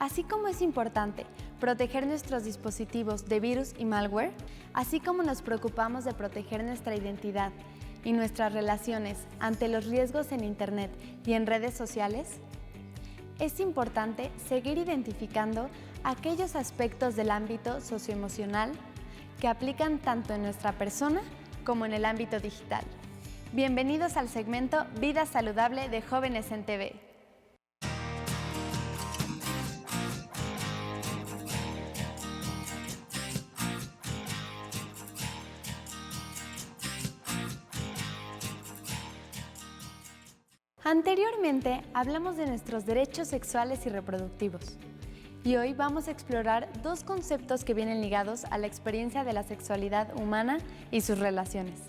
Así como es importante proteger nuestros dispositivos de virus y malware, así como nos preocupamos de proteger nuestra identidad y nuestras relaciones ante los riesgos en Internet y en redes sociales, es importante seguir identificando aquellos aspectos del ámbito socioemocional que aplican tanto en nuestra persona como en el ámbito digital. Bienvenidos al segmento Vida Saludable de Jóvenes en TV. Anteriormente hablamos de nuestros derechos sexuales y reproductivos, y hoy vamos a explorar dos conceptos que vienen ligados a la experiencia de la sexualidad humana y sus relaciones: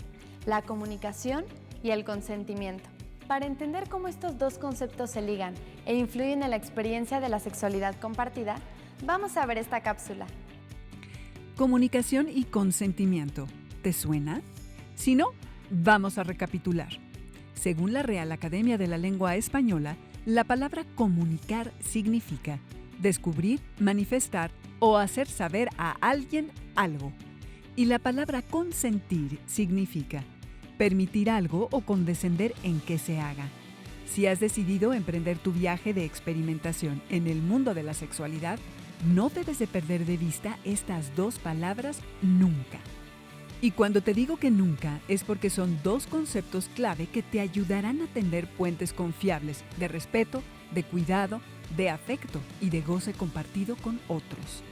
la comunicación y el consentimiento. Para entender cómo estos dos conceptos se ligan e influyen en la experiencia de la sexualidad compartida, vamos a ver esta cápsula. Comunicación y consentimiento. ¿Te suena? Si no, vamos a recapitular. Según la Real Academia de la Lengua Española, la palabra comunicar significa descubrir, manifestar o hacer saber a alguien algo. Y la palabra consentir significa permitir algo o condescender en que se haga. Si has decidido emprender tu viaje de experimentación en el mundo de la sexualidad, no debes de perder de vista estas dos palabras nunca. Y cuando te digo que nunca, es porque son dos conceptos clave que te ayudarán a tender puentes confiables de respeto, de cuidado, de afecto y de goce compartido con otros.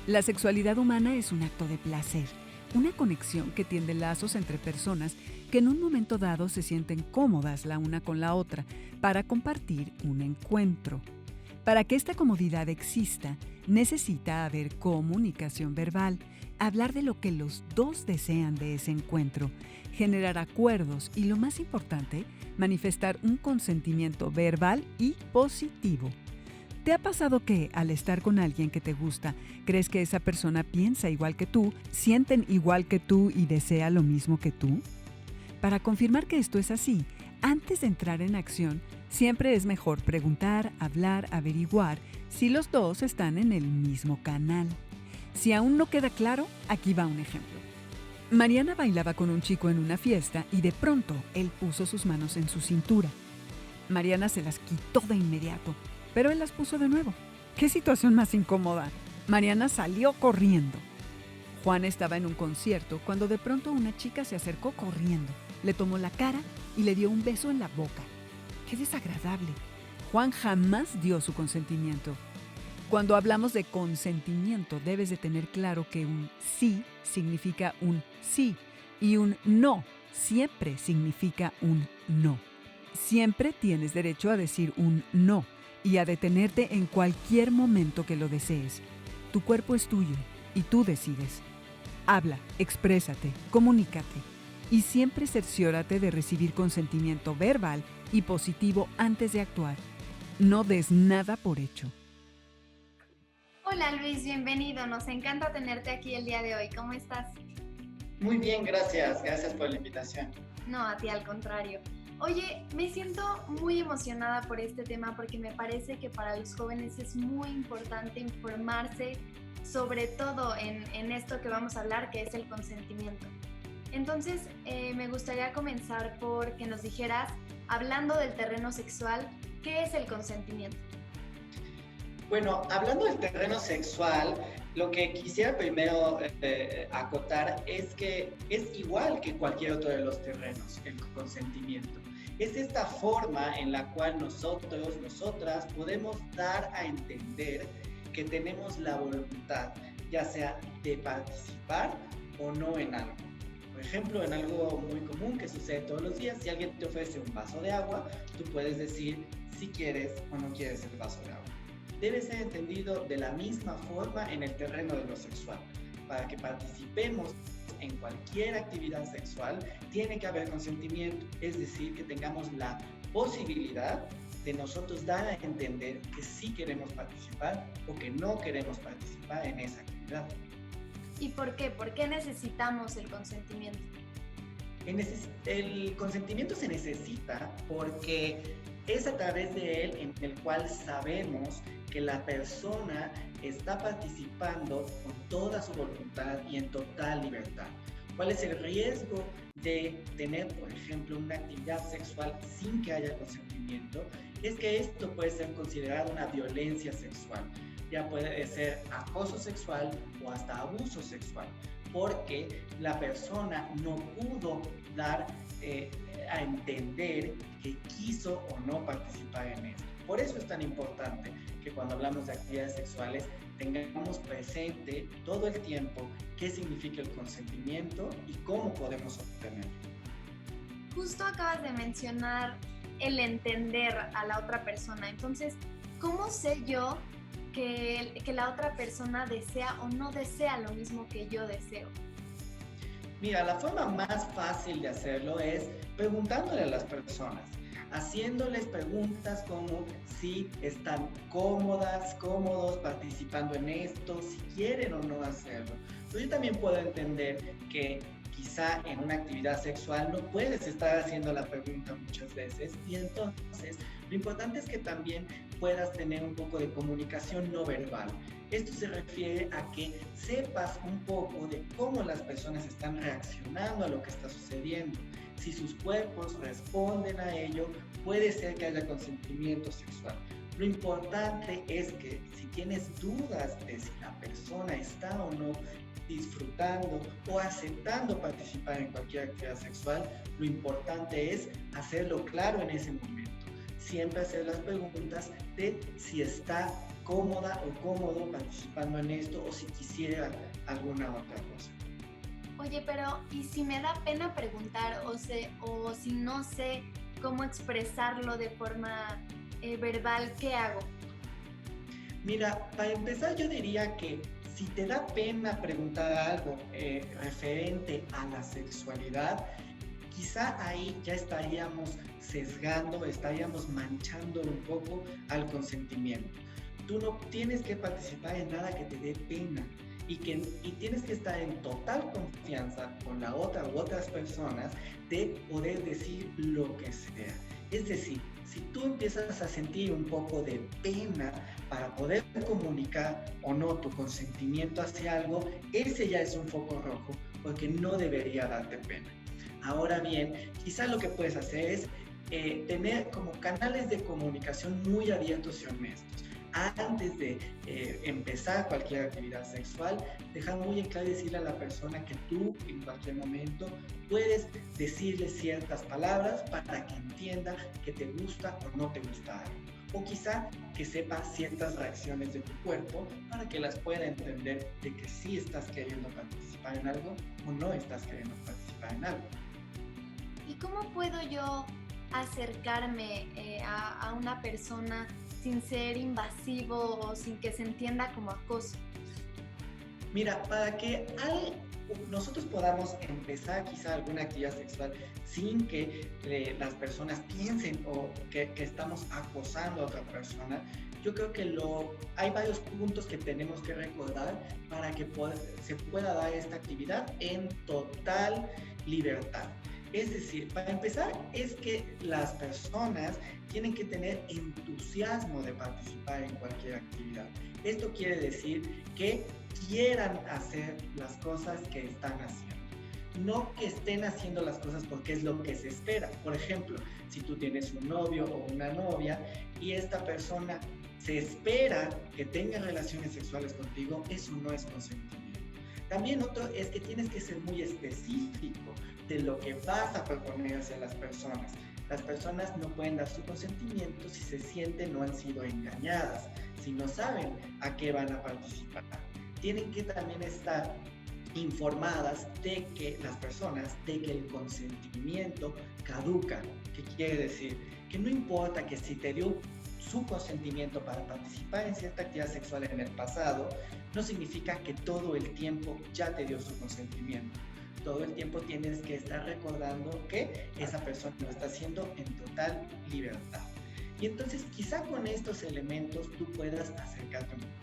La sexualidad humana es un acto de placer, una conexión que tiende lazos entre personas que en un momento dado se sienten cómodas la una con la otra para compartir un encuentro. Para que esta comodidad exista, necesita haber comunicación verbal, hablar de lo que los dos desean de ese encuentro, generar acuerdos y, lo más importante, manifestar un consentimiento verbal y positivo. ¿Te ha pasado que, al estar con alguien que te gusta, crees que esa persona piensa igual que tú, sienten igual que tú y desea lo mismo que tú? Para confirmar que esto es así, antes de entrar en acción, siempre es mejor preguntar, hablar, averiguar si los dos están en el mismo canal. Si aún no queda claro, aquí va un ejemplo. Mariana bailaba con un chico en una fiesta y de pronto él puso sus manos en su cintura. Mariana se las quitó de inmediato, pero él las puso de nuevo. ¡Qué situación más incómoda! Mariana salió corriendo. Juan estaba en un concierto cuando de pronto una chica se acercó corriendo, le tomó la cara y le dio un beso en la boca. ¡Qué desagradable! Juan jamás dio su consentimiento. Cuando hablamos de consentimiento, debes de tener claro que un sí significa un sí y un no siempre significa un no. Siempre tienes derecho a decir un no y a detenerte en cualquier momento que lo desees. Tu cuerpo es tuyo y tú decides. Habla, exprésate, comunícate y siempre cerciórate de recibir consentimiento verbal y positivo antes de actuar. No des nada por hecho. Hola Luis, bienvenido. Nos encanta tenerte aquí el día de hoy. ¿Cómo estás? Muy bien, gracias. Gracias por la invitación. No, a ti al contrario. Oye, me siento muy emocionada por este tema porque me parece que para los jóvenes es muy importante informarse, sobre todo en esto que vamos a hablar, que es el consentimiento. Entonces, me gustaría comenzar por que nos dijeras, hablando del terreno sexual, ¿qué es el consentimiento? Bueno, hablando del terreno sexual, lo que quisiera primero acotar es que es igual que cualquier otro de los terrenos, el consentimiento. Es esta forma en la cual nosotros, nosotras, podemos dar a entender que tenemos la voluntad, ya sea de participar o no en algo. Por ejemplo, en algo muy común que sucede todos los días, si alguien te ofrece un vaso de agua, tú puedes decir si quieres o no quieres el vaso de agua. Debe ser entendido de la misma forma en el terreno de lo sexual. Para que participemos en cualquier actividad sexual, tiene que haber consentimiento, es decir, que tengamos la posibilidad de nosotros dar a entender que sí queremos participar o que no queremos participar en esa actividad. ¿Y por qué? ¿Por qué necesitamos el consentimiento? El consentimiento se necesita porque es a través de él en el cual sabemos que la persona está participando con toda su voluntad y en total libertad. ¿Cuál es el riesgo de tener, por ejemplo, una actividad sexual sin que haya consentimiento? Es que esto puede ser considerado una violencia sexual. Ya puede ser acoso sexual o hasta abuso sexual, porque la persona no pudo dar a entender que quiso o no participar en esto. Por eso es tan importante que cuando hablamos de actividades sexuales tengamos presente todo el tiempo qué significa el consentimiento y cómo podemos obtenerlo. Justo acabas de mencionar el entender a la otra persona. Entonces, ¿cómo sé yo que la otra persona desea o no desea lo mismo que yo deseo? Mira, la forma más fácil de hacerlo es preguntándole a las personas, haciéndoles preguntas como si están cómodos participando en esto, si quieren o no hacerlo. Pero yo también puedo entender que quizá en una actividad sexual no puedes estar haciendo la pregunta muchas veces, y entonces lo importante es que también puedas tener un poco de comunicación no verbal. Esto se refiere a que sepas un poco de cómo las personas están reaccionando a lo que está sucediendo. Si sus cuerpos responden a ello, puede ser que haya consentimiento sexual. Lo importante es que si tienes dudas de si la persona está o no disfrutando o aceptando participar en cualquier actividad sexual, lo importante es hacerlo claro en ese momento. Siempre hacer las preguntas de si está cómoda o cómodo participando en esto o si quisiera alguna otra cosa. Oye, pero ¿y si me da pena preguntar o si no sé cómo expresarlo de forma verbal, qué hago? Mira, para empezar yo diría que si te da pena preguntar algo referente a la sexualidad, quizá ahí ya estaríamos sesgando, estaríamos manchando un poco al consentimiento. Tú no tienes que participar en nada que te dé pena y tienes que estar en total confianza con la otra u otras personas de poder decir lo que sea. Es decir, si tú empiezas a sentir un poco de pena para poder comunicar o no tu consentimiento hacia algo, ese ya es un foco rojo porque no debería darte pena. Ahora bien, quizá lo que puedes hacer es tener como canales de comunicación muy abiertos y honestos. Antes de empezar cualquier actividad sexual, dejar muy en claro y decirle a la persona que tú en cualquier momento puedes decirle ciertas palabras para que entienda que te gusta o no te gusta algo. O quizá que sepa ciertas reacciones de tu cuerpo para que las pueda entender de que sí estás queriendo participar en algo o no estás queriendo participar en algo. ¿Y cómo puedo yo acercarme a una persona sin ser invasivo o sin que se entienda como acoso? Mira, para que nosotros podamos empezar quizá alguna actividad sexual sin que las personas piensen o que estamos acosando a otra persona, yo creo que hay varios puntos que tenemos que recordar para que se pueda dar esta actividad en total libertad. Es decir, para empezar, es que las personas tienen que tener entusiasmo de participar en cualquier actividad. Esto quiere decir que quieran hacer las cosas que están haciendo. No que estén haciendo las cosas porque es lo que se espera. Por ejemplo, si tú tienes un novio o una novia y esta persona se espera que tenga relaciones sexuales contigo, eso no es consentimiento. También otro es que tienes que ser muy específico de lo que vas a proponer hacia las personas. Las personas no pueden dar su consentimiento si se sienten o han sido engañadas, si no saben a qué van a participar. Tienen que también estar informadas de que las personas, de que el consentimiento caduca. ¿Qué quiere decir? Que no importa que si te dio su consentimiento para participar en cierta actividad sexual en el pasado, no significa que todo el tiempo ya te dio su consentimiento. Todo el tiempo tienes que estar recordando que esa persona lo está haciendo en total libertad. Y entonces quizá con estos elementos tú puedas acercarte un poco.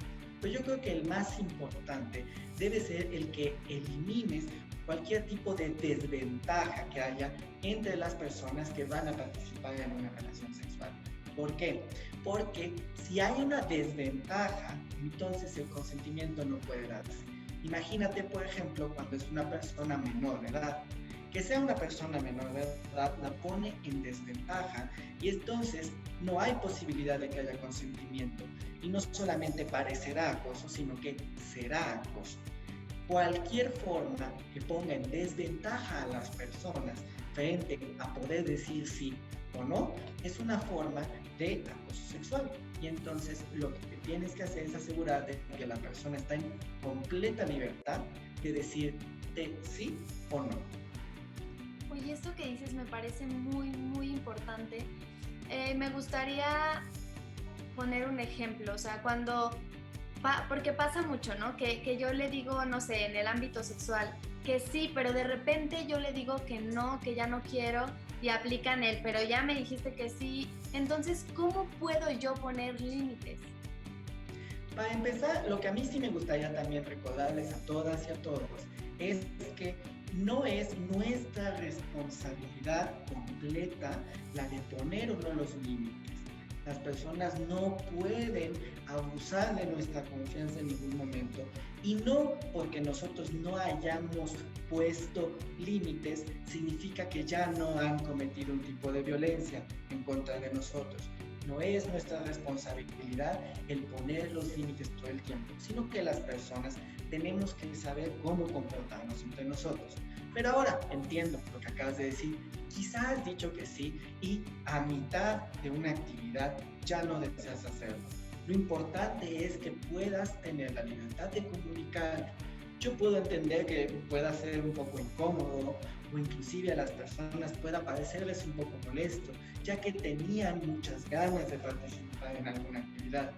Pero yo creo que el más importante debe ser el que elimines cualquier tipo de desventaja que haya entre las personas que van a participar en una relación sexual. ¿Por qué? porque si hay una desventaja, entonces el consentimiento no puede darse. Imagínate, por ejemplo, cuando es una persona menor de edad. Que sea una persona menor de edad la pone en desventaja y entonces no hay posibilidad de que haya consentimiento. Y no solamente parecerá acoso, sino que será acoso. Cualquier forma que ponga en desventaja a las personas frente a poder decir sí o no, es una forma de acoso sexual. Y entonces lo que tienes que hacer es asegurarte que la persona está en completa libertad de decirte sí o no. Oye, esto que dices me parece muy, muy importante. Me gustaría poner un ejemplo, o sea, porque pasa mucho, ¿no? Que yo le digo, no sé, en el ámbito sexual, que sí, pero de repente yo le digo que no, que ya no quiero, y aplican el, pero ya me dijiste que sí. Entonces, ¿cómo puedo yo poner límites? Para empezar, lo que a mí sí me gustaría también recordarles a todas y a todos es que no es nuestra responsabilidad completa la de poner o no los límites. Las personas no pueden abusar de nuestra confianza en ningún momento, y no porque nosotros no hayamos puesto límites significa que ya no han cometido un tipo de violencia en contra de nosotros. No es nuestra responsabilidad el poner los límites todo el tiempo, sino que las personas tenemos que saber cómo comportarnos entre nosotros. Pero ahora entiendo lo que acabas de decir. Quizás has dicho que sí y a mitad de una actividad ya no deseas hacerlo. Lo importante es que puedas tener la libertad de comunicar. Yo puedo entender que pueda ser un poco incómodo o inclusive a las personas pueda parecerles un poco molesto, ya que tenían muchas ganas de participar en alguna actividad.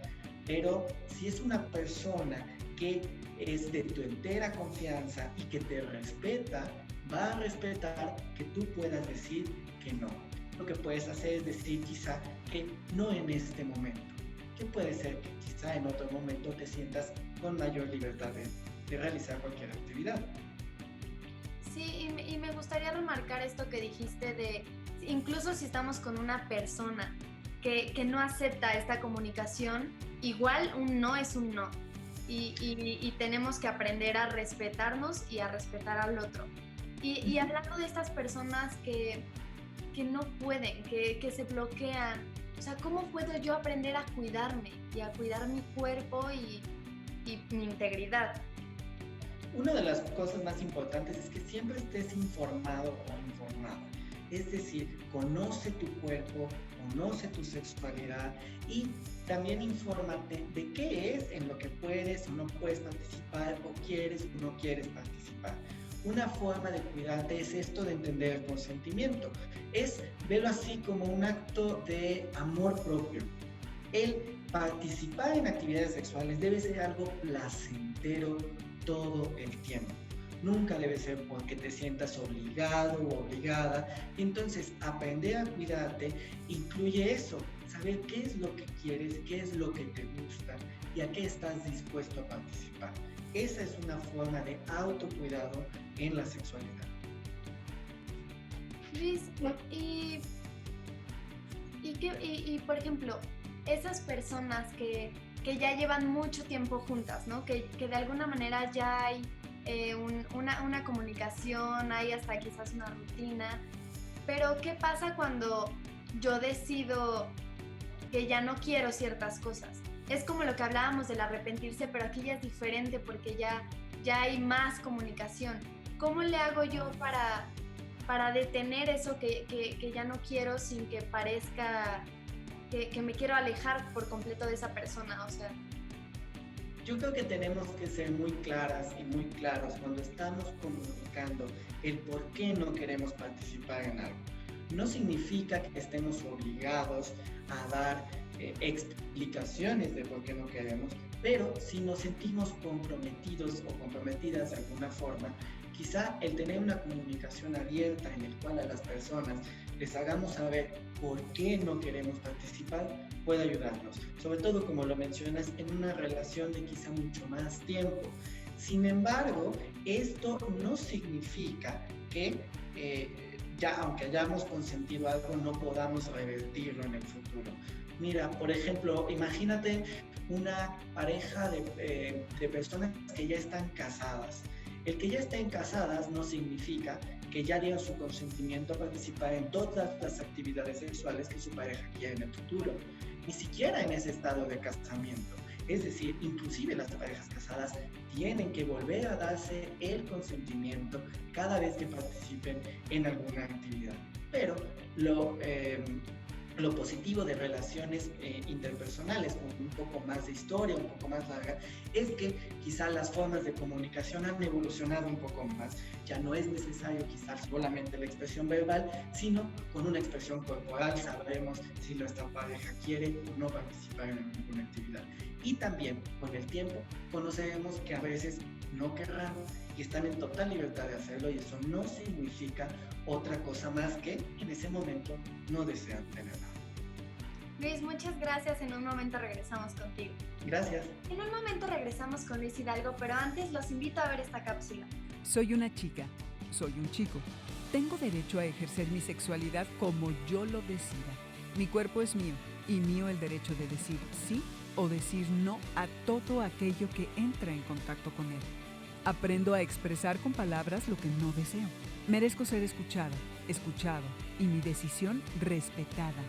Pero si es una persona que es de tu entera confianza y que te respeta, va a respetar que tú puedas decir que no. Lo que puedes hacer es decir quizá que no en este momento, que puede ser que quizá en otro momento te sientas con mayor libertad de realizar cualquier actividad. Sí, y me gustaría remarcar esto que dijiste de, incluso si estamos con una persona que no acepta esta comunicación, igual un no es un no. Y tenemos que aprender a respetarnos y a respetar al otro. Y hablando de estas personas que no pueden, que se bloquean, o sea, ¿cómo puedo yo aprender a cuidarme y a cuidar mi cuerpo y mi integridad? Una de las cosas más importantes es que siempre estés informado o informada. Es decir, conoce tu cuerpo, conoce tu sexualidad y también infórmate de qué es en lo que puedes o no puedes participar, o quieres o no quieres participar. Una forma de cuidarte es esto de entender el consentimiento. Es verlo así como un acto de amor propio. El participar en actividades sexuales debe ser algo placentero todo el tiempo. Nunca debe ser porque te sientas obligado o obligada. Entonces, aprender a cuidarte incluye eso, saber qué es lo que quieres, qué es lo que te gusta y a qué estás dispuesto a participar. Esa es una forma de autocuidado en la sexualidad. Luis, y por ejemplo, esas personas que ya llevan mucho tiempo juntas, ¿no? Que de alguna manera ya hay una comunicación, hay hasta quizás una rutina, pero ¿qué pasa cuando yo decido que ya no quiero ciertas cosas? Es como lo que hablábamos del arrepentirse, pero aquí ya es diferente porque ya hay más comunicación. ¿Cómo le hago yo para detener eso que ya no quiero sin que parezca que me quiero alejar por completo de esa persona? O sea, yo creo que tenemos que ser muy claras y muy claros cuando estamos comunicando el por qué no queremos participar en algo. No significa que estemos obligados a dar explicaciones de por qué no queremos, pero si nos sentimos comprometidos o comprometidas de alguna forma, quizá el tener una comunicación abierta en el cual a las personas les hagamos saber por qué no queremos participar puede ayudarnos, sobre todo como lo mencionas en una relación de quizá mucho más tiempo. Sin embargo, esto no significa que ya aunque hayamos consentido algo no podamos revertirlo en el futuro. Mira, por ejemplo, imagínate una pareja de personas que ya están casadas. El que ya estén casadas no significa que ya dieron su consentimiento a participar en todas las actividades sexuales que su pareja quiere en el futuro, ni siquiera en ese estado de casamiento. Es decir, inclusive las parejas casadas tienen que volver a darse el consentimiento cada vez que participen en alguna actividad. Pero lo positivo de relaciones interpersonales, con un poco más de historia, un poco más larga, es que quizá las formas de comunicación han evolucionado un poco más. Ya no es necesario quizás solamente la expresión verbal, sino con una expresión corporal sabremos si nuestra pareja quiere o no participar en alguna actividad. Y también con el tiempo conoceremos que a veces no querrán y están en total libertad de hacerlo, y eso no significa otra cosa más que en ese momento no desean tener nada. Luis, muchas gracias. En un momento regresamos contigo. Gracias. En un momento regresamos con Luis Hidalgo, pero antes los invito a ver esta cápsula. Soy una chica, soy un chico. Tengo derecho a ejercer mi sexualidad como yo lo decida. Mi cuerpo es mío y mío el derecho de decir sí o decir no a todo aquello que entra en contacto con él. Aprendo a expresar con palabras lo que no deseo. Merezco ser escuchada, escuchado y mi decisión respetada.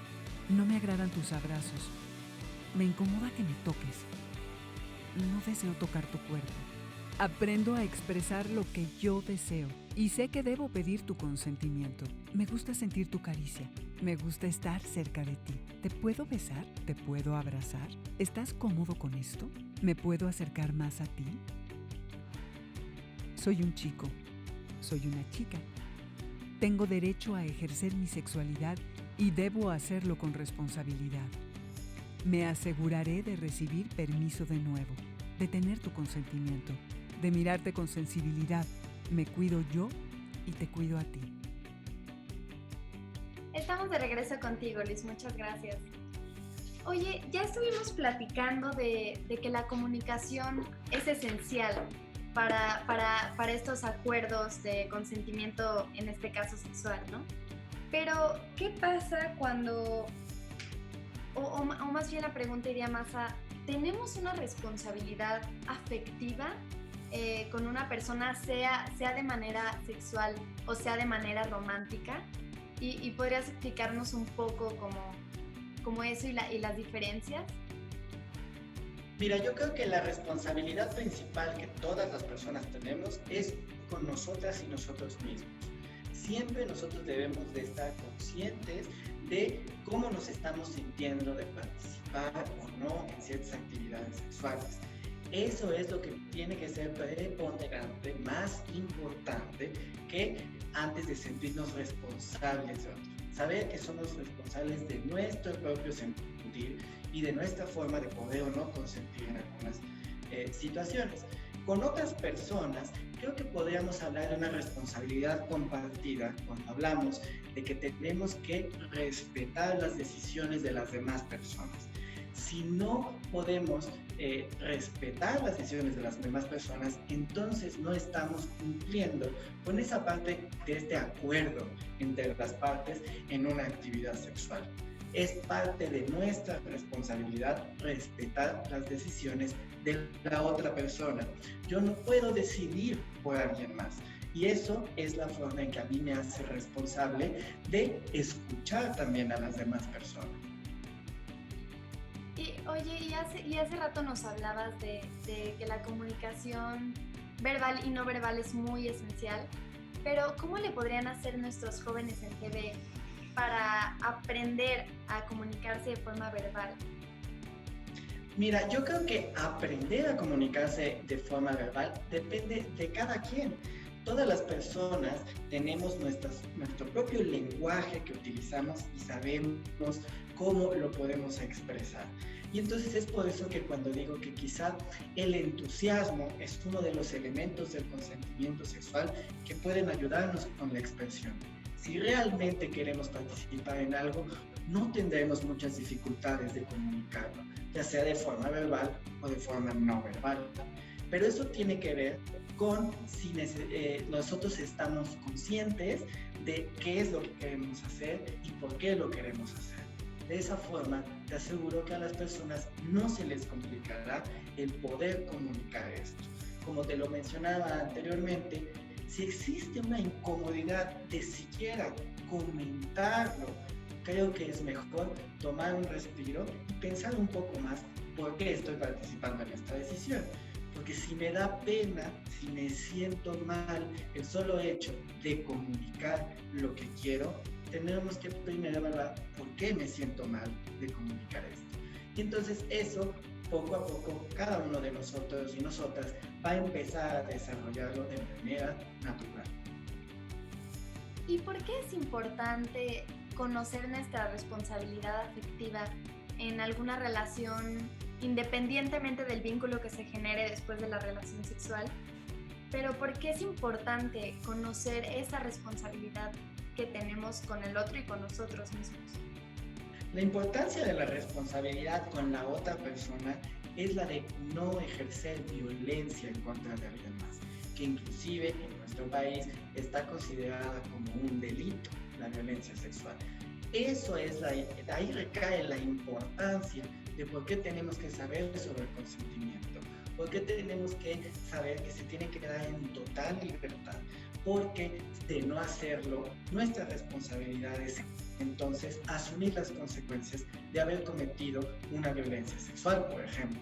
No me agradan tus abrazos. Me incomoda que me toques. No deseo tocar tu cuerpo. Aprendo a expresar lo que yo deseo y sé que debo pedir tu consentimiento. Me gusta sentir tu caricia. Me gusta estar cerca de ti. ¿Te puedo besar? ¿Te puedo abrazar? ¿Estás cómodo con esto? ¿Me puedo acercar más a ti? Soy un chico. Soy una chica. Tengo derecho a ejercer mi sexualidad y debo hacerlo con responsabilidad. Me aseguraré de recibir permiso de nuevo, de tener tu consentimiento, de mirarte con sensibilidad. Me cuido yo y te cuido a ti. Estamos de regreso contigo, Luis. Muchas gracias. Oye, ya estuvimos platicando de que la comunicación es esencial para estos acuerdos de consentimiento, en este caso sexual, ¿no? Pero, ¿qué pasa cuando, o más bien la pregunta iría más a, ¿tenemos una responsabilidad afectiva con una persona, sea de manera sexual o sea de manera romántica? ¿Y podrías explicarnos un poco como eso y las diferencias? Mira, yo creo que la responsabilidad principal que todas las personas tenemos es con nosotras y nosotros mismos. Siempre nosotros debemos de estar conscientes de cómo nos estamos sintiendo de participar o no en ciertas actividades sexuales. Eso es lo que tiene que ser preponderante, más importante que antes de sentirnos responsables de otros. Saber que somos responsables de nuestro propio sentir y de nuestra forma de poder o no consentir en algunas situaciones. Con otras personas, creo que podríamos hablar de una responsabilidad compartida cuando hablamos de que tenemos que respetar las decisiones de las demás personas. Si no podemos respetar las decisiones de las demás personas, entonces no estamos cumpliendo con esa parte de este acuerdo entre las partes en una actividad sexual. Es parte de nuestra responsabilidad respetar las decisiones de la otra persona. Yo no puedo decidir por alguien más. Y eso es la forma en que a mí me hace responsable de escuchar también a las demás personas. Y oye, y hace rato nos hablabas de que la comunicación verbal y no verbal es muy esencial, pero ¿cómo le podrían hacer nuestros jóvenes en TV para aprender a comunicarse de forma verbal? Mira, yo creo que aprender a comunicarse de forma verbal depende de cada quien. Todas las personas tenemos nuestro propio lenguaje que utilizamos y sabemos cómo lo podemos expresar. Y entonces es por eso que cuando digo que quizá el entusiasmo es uno de los elementos del consentimiento sexual que pueden ayudarnos con la expresión. Si realmente queremos participar en algo, no tendremos muchas dificultades de comunicarlo, ya sea de forma verbal o de forma no verbal. Pero eso tiene que ver con si nosotros estamos conscientes de qué es lo que queremos hacer y por qué lo queremos hacer. De esa forma, te aseguro que a las personas no se les complicará el poder comunicar esto. Como te lo mencionaba anteriormente, si existe una incomodidad de siquiera comentarlo, creo que es mejor tomar un respiro y pensar un poco más por qué estoy participando en esta decisión. Porque si me da pena, si me siento mal, el solo hecho de comunicar lo que quiero, tenemos que primero evaluar por qué me siento mal de comunicar esto. Y entonces eso, poco a poco, cada uno de nosotros y nosotras va a empezar a desarrollarlo de manera natural. ¿Y por qué es importante conocer nuestra responsabilidad afectiva en alguna relación, independientemente del vínculo que se genere después de la relación sexual? Pero ¿por qué es importante conocer esa responsabilidad que tenemos con el otro y con nosotros mismos? La importancia de la responsabilidad con la otra persona es la de no ejercer violencia en contra de alguien más, que inclusive en nuestro país está considerada como un delito, la violencia sexual. Eso es ahí recae la importancia de por qué tenemos que saber sobre el consentimiento, por qué tenemos que saber que se tiene que dar en total libertad, porque de no hacerlo, nuestra responsabilidad es entonces asumir las consecuencias de haber cometido una violencia sexual, por ejemplo.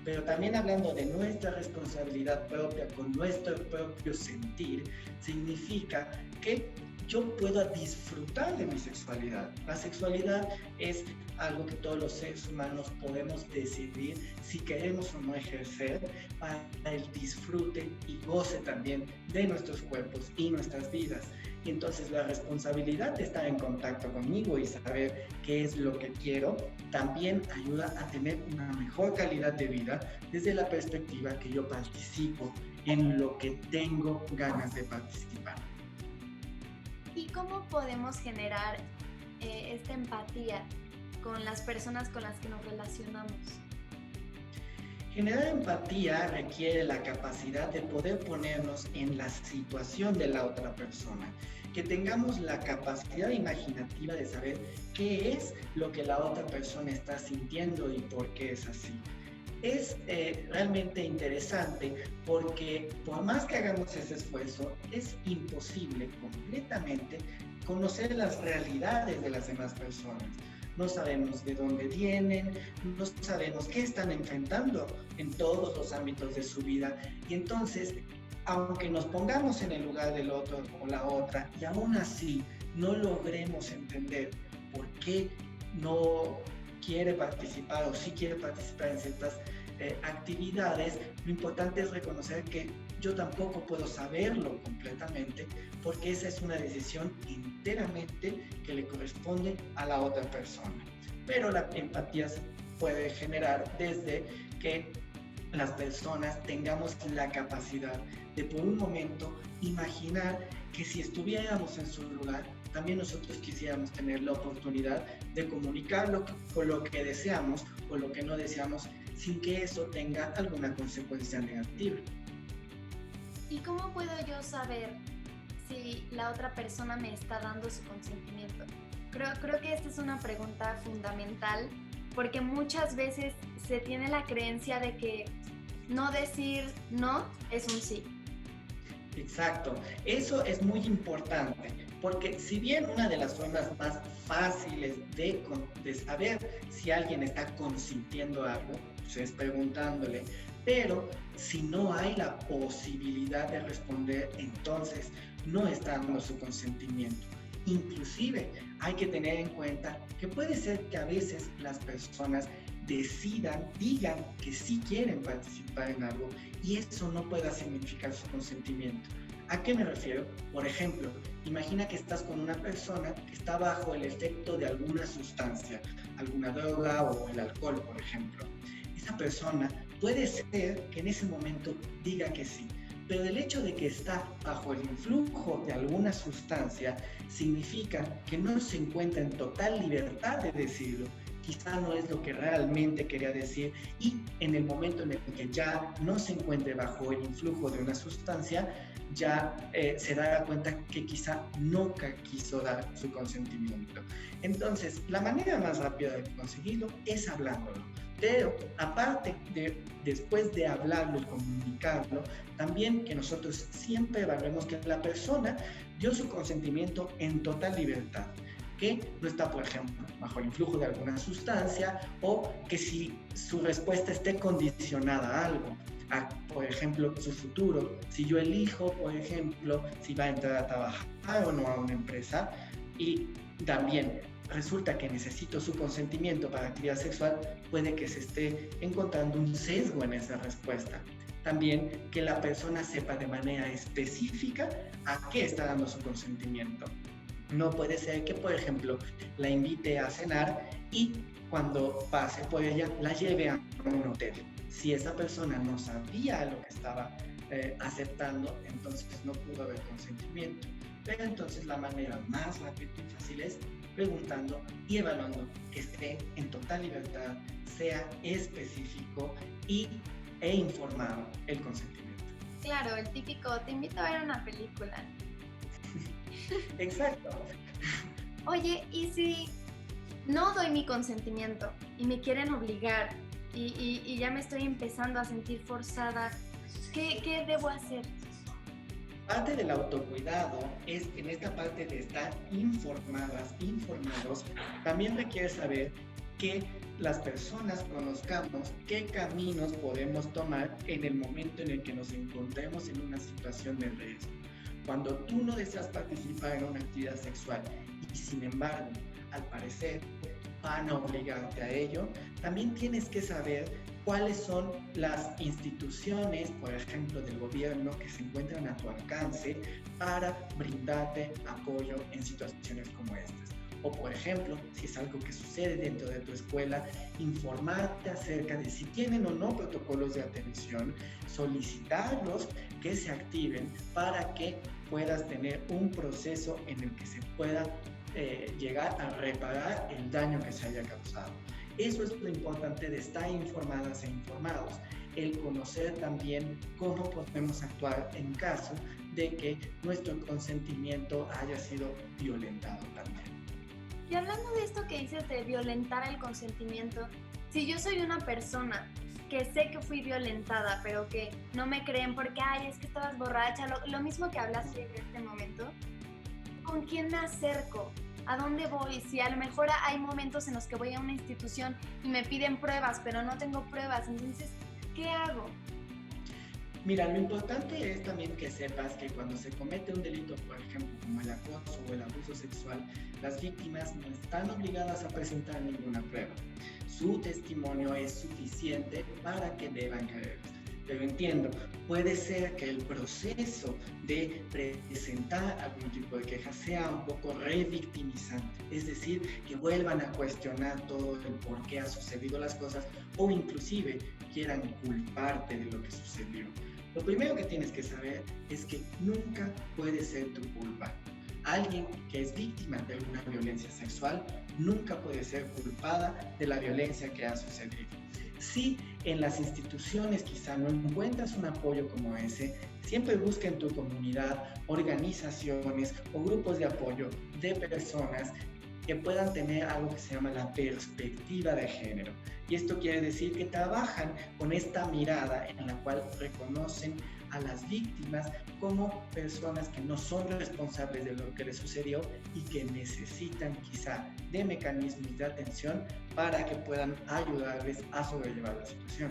Pero también hablando de nuestra responsabilidad propia con nuestro propio sentir, significa que yo pueda disfrutar de mi sexualidad. La sexualidad es algo que todos los seres humanos podemos decidir si queremos o no ejercer para el disfrute y goce también de nuestros cuerpos y nuestras vidas. Y entonces la responsabilidad de estar en contacto conmigo y saber qué es lo que quiero también ayuda a tener una mejor calidad de vida desde la perspectiva que yo participo en lo que tengo ganas de participar. ¿Y cómo podemos generar esta empatía con las personas con las que nos relacionamos? Generar empatía requiere la capacidad de poder ponernos en la situación de la otra persona, que tengamos la capacidad imaginativa de saber qué es lo que la otra persona está sintiendo y por qué es así. Es realmente interesante porque por más que hagamos ese esfuerzo, es imposible completamente conocer las realidades de las demás personas. No sabemos de dónde vienen, no sabemos qué están enfrentando en todos los ámbitos de su vida. Y entonces, aunque nos pongamos en el lugar del otro o la otra, y aún así no logremos entender por qué no quiere participar o sí quiere participar en ciertas actividades, lo importante es reconocer que yo tampoco puedo saberlo completamente porque esa es una decisión enteramente que le corresponde a la otra persona. Pero la empatía se puede generar desde que las personas tengamos la capacidad de por un momento imaginar que si estuviéramos en su lugar, también nosotros quisiéramos tener la oportunidad de comunicarlo con lo que deseamos o lo que no deseamos sin que eso tenga alguna consecuencia negativa. ¿Y cómo puedo yo saber si la otra persona me está dando su consentimiento? Creo que esta es una pregunta fundamental porque muchas veces se tiene la creencia de que no decir no es un sí. Exacto, eso es muy importante, porque si bien una de las formas más fáciles de saber si alguien está consintiendo algo, pues es preguntándole, pero si no hay la posibilidad de responder, entonces no está dando su consentimiento. Inclusive hay que tener en cuenta que puede ser que a veces las personas digan que sí quieren participar en algo y eso no pueda significar su consentimiento. ¿A qué me refiero? Por ejemplo, imagina que estás con una persona que está bajo el efecto de alguna sustancia, alguna droga o el alcohol, por ejemplo. Esa persona puede ser que en ese momento diga que sí, pero el hecho de que está bajo el influjo de alguna sustancia significa que no se encuentra en total libertad de decirlo, quizá no es lo que realmente quería decir, y en el momento en el que ya no se encuentre bajo el influjo de una sustancia, ya se dará cuenta que quizá nunca quiso dar su consentimiento. Entonces, la manera más rápida de conseguirlo es hablándolo. Pero aparte de, después de hablarlo y comunicarlo, también que nosotros siempre evaluemos que la persona dio su consentimiento en total libertad, que no está, por ejemplo, bajo el influjo de alguna sustancia, o que si su respuesta esté condicionada a algo, por ejemplo, su futuro. Si yo elijo, por ejemplo, si va a entrar a trabajar o no a una empresa, y también resulta que necesito su consentimiento para actividad sexual, puede que se esté encontrando un sesgo en esa respuesta. También que la persona sepa de manera específica a qué está dando su consentimiento. No puede ser que, por ejemplo, la invite a cenar y cuando pase por ella la lleve a un hotel. Si esa persona no sabía lo que estaba aceptando, entonces no pudo haber consentimiento. Pero entonces la manera más rápida y fácil es preguntando y evaluando que esté en total libertad, sea específico e informado el consentimiento. Claro, el típico, te invito a ver una película. Exacto. Oye, ¿y si no doy mi consentimiento y me quieren obligar y ya me estoy empezando a sentir forzada? ¿Qué debo hacer? Parte del autocuidado es en esta parte de estar informados, también requiere saber que las personas conozcamos qué caminos podemos tomar en el momento en el que nos encontremos en una situación de riesgo. Cuando tú no deseas participar en una actividad sexual y sin embargo, al parecer, van a obligarte a ello, también tienes que saber cuáles son las instituciones, por ejemplo, del gobierno que se encuentran a tu alcance para brindarte apoyo en situaciones como estas. O, por ejemplo, si es algo que sucede dentro de tu escuela, informarte acerca de si tienen o no protocolos de atención, solicitarlos que se activen para que puedas tener un proceso en el que se pueda llegar a reparar el daño que se haya causado. Eso es lo importante de estar informadas e informados, el conocer también cómo podemos actuar en caso de que nuestro consentimiento haya sido violentado también. Y hablando de esto que dices de violentar el consentimiento, si yo soy una persona que sé que fui violentada, pero que no me creen porque, ay, es que estabas borracha, lo mismo que hablaste en este momento, ¿con quién me acerco? ¿A dónde voy? Si a lo mejor hay momentos en los que voy a una institución y me piden pruebas, pero no tengo pruebas, entonces, ¿qué hago? Mira, lo importante es también que sepas que cuando se comete un delito, por ejemplo, como el acoso o el abuso sexual, las víctimas no están obligadas a presentar ninguna prueba. Su testimonio es suficiente para que deban creerles. Pero entiendo, puede ser que el proceso de presentar algún tipo de queja sea un poco revictimizante, es decir, que vuelvan a cuestionar todo el por qué ha sucedido las cosas o inclusive quieran culparte de lo que sucedió. Lo primero que tienes que saber es que nunca puede ser tu culpa. Alguien que es víctima de alguna violencia sexual nunca puede ser culpada de la violencia que ha sucedido. Si en las instituciones quizá no encuentras un apoyo como ese, siempre busca en tu comunidad organizaciones o grupos de apoyo de personas que puedan tener algo que se llama la perspectiva de género. Y esto quiere decir que trabajan con esta mirada en la cual reconocen a las víctimas como personas que no son responsables de lo que les sucedió y que necesitan quizá de mecanismos de atención para que puedan ayudarles a sobrellevar la situación.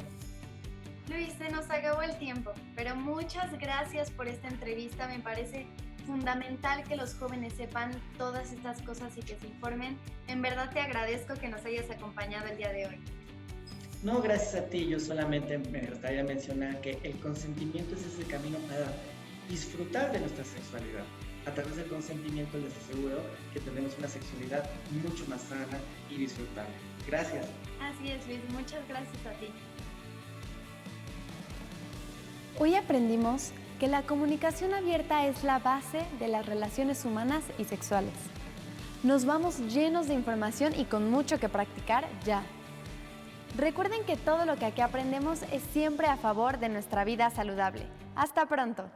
Luis, se nos acabó el tiempo, pero muchas gracias por esta entrevista. Me parece fundamental que los jóvenes sepan todas estas cosas y que se informen. En verdad te agradezco que nos hayas acompañado el día de hoy. No, gracias a ti. Yo solamente me gustaría mencionar que el consentimiento es ese camino para disfrutar de nuestra sexualidad. A través del consentimiento les aseguro que tendremos una sexualidad mucho más sana y disfrutable. Gracias. Así es, Luis. Muchas gracias a ti. Hoy aprendimos que la comunicación abierta es la base de las relaciones humanas y sexuales. Nos vamos llenos de información y con mucho que practicar ya. Recuerden que todo lo que aquí aprendemos es siempre a favor de nuestra vida saludable. ¡Hasta pronto!